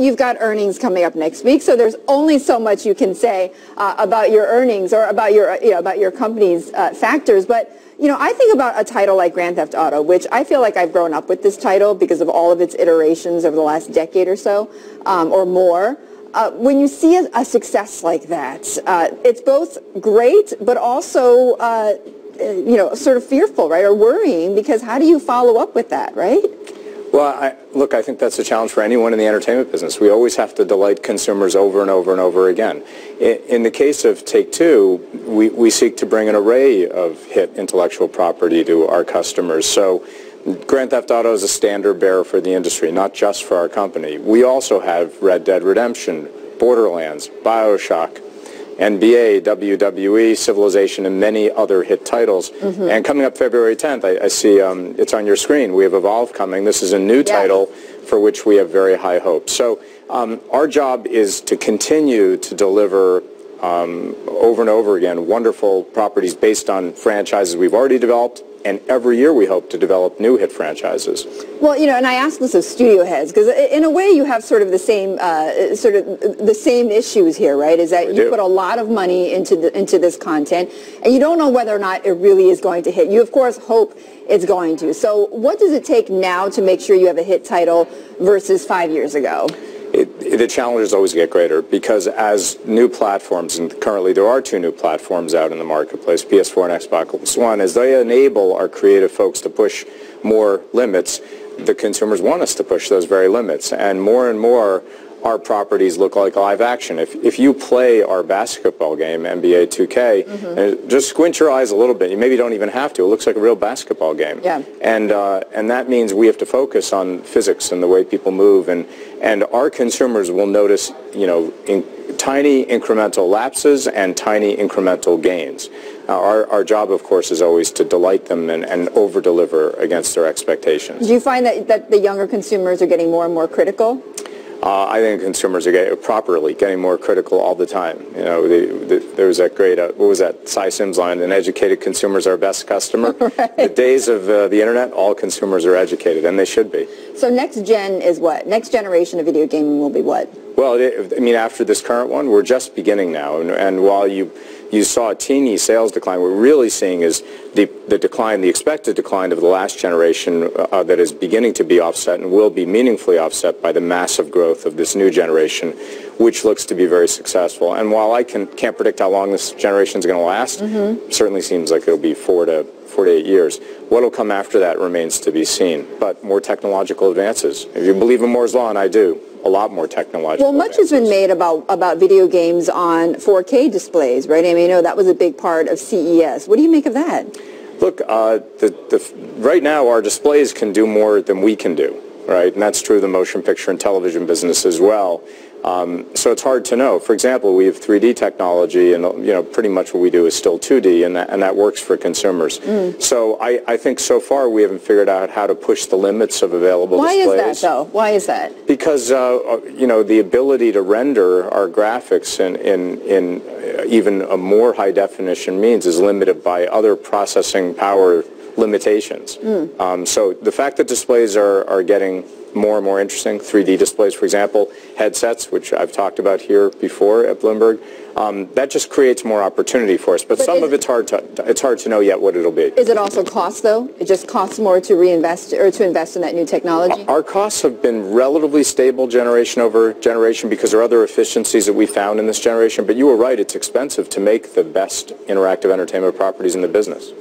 you've got earnings coming up next week, so there's only so much you can say about your earnings or about your, about your company's factors. But I think about a title like Grand Theft Auto, which I feel like I've grown up with this title because of all of its iterations over the last decade or so, or more. When you see a success like that, it's both great, but also, sort of fearful, right, or worrying, because how do you follow up with that, right? Well, look, I think that's a challenge for anyone in the entertainment business. We always have to delight consumers over and over and over again. In the case of Take-Two, we seek to bring an array of hit intellectual property to our customers. So Grand Theft Auto is a standard bearer for the industry, not just for our company. We also have Red Dead Redemption, Borderlands, BioShock, NBA, WWE, Civilization, and many other hit titles. And coming up February 10th, I see it's on your screen. We have Evolve coming. This is a new title for which we have very high hopes. So our job is to continue to deliver over and over again wonderful properties based on franchises we've already developed, and every year we hope to develop new hit franchises. Well, and I ask this of studio heads because in a way you have sort of the same issues here, right? Is that you put a lot of money into this content, and you don't know whether or not it really is going to hit. You of course hope it's going to. So what does it take now to make sure you have a hit title versus 5 years ago? The challenges always get greater because as new platforms, and currently there are 2 new platforms out in the marketplace, PS4 and Xbox One, as they enable our creative folks to push more limits, the consumers want us to push those very limits. And more our properties look like live action. If you play our basketball game, NBA 2K, and just squint your eyes a little bit, you maybe don't even have to, it looks like a real basketball game. Yeah. And that means we have to focus on physics and the way people move, and our consumers will notice, tiny incremental lapses and tiny incremental gains. Our job, of course, is always to delight them and over-deliver against their expectations. Do you find that the younger consumers are getting more and more critical? I think consumers are getting more critical all the time. There was that great, what was that, Cy Sims line, an educated consumer is our best customer. Right. The days of the internet, all consumers are educated, and they should be. So next gen is what? Next generation of video gaming will be what? Well, after this current one, we're just beginning now, and while you saw a teeny sales decline, what we're really seeing is the decline, the expected decline of the last generation that is beginning to be offset and will be meaningfully offset by the massive growth of this new generation, which looks to be very successful. And while I can't predict how long this generation is going to last, certainly seems like it'll be 4 to 8 years. What will come after that remains to be seen, but more technological advances. If you believe in Moore's Law, and I do, a lot more technological Well, much has been made about video games on 4K displays, right? I mean, that was a big part of CES. What do you make of that? Look, right now our displays can do more than we can do, right? And that's true of the motion picture and television business as well. So it's hard to know. For example, we have 3D technology, and pretty much what we do is still 2D, and that works for consumers. So I think so far we haven't figured out how to push the limits of available displays. Why is that, though? Why is that? Because the ability to render our graphics in even a more high definition means is limited by other processing power limitations. So the fact that displays are getting more and more interesting, 3D displays, for example, headsets, which I've talked about here before at Bloomberg, that just creates more opportunity for us. But some of it's hard to know yet what it'll be. Is it also cost, though? It just costs more to reinvest or to invest in that new technology? Our costs have been relatively stable generation over generation because there are other efficiencies that we found in this generation. But you were right, it's expensive to make the best interactive entertainment properties in the business.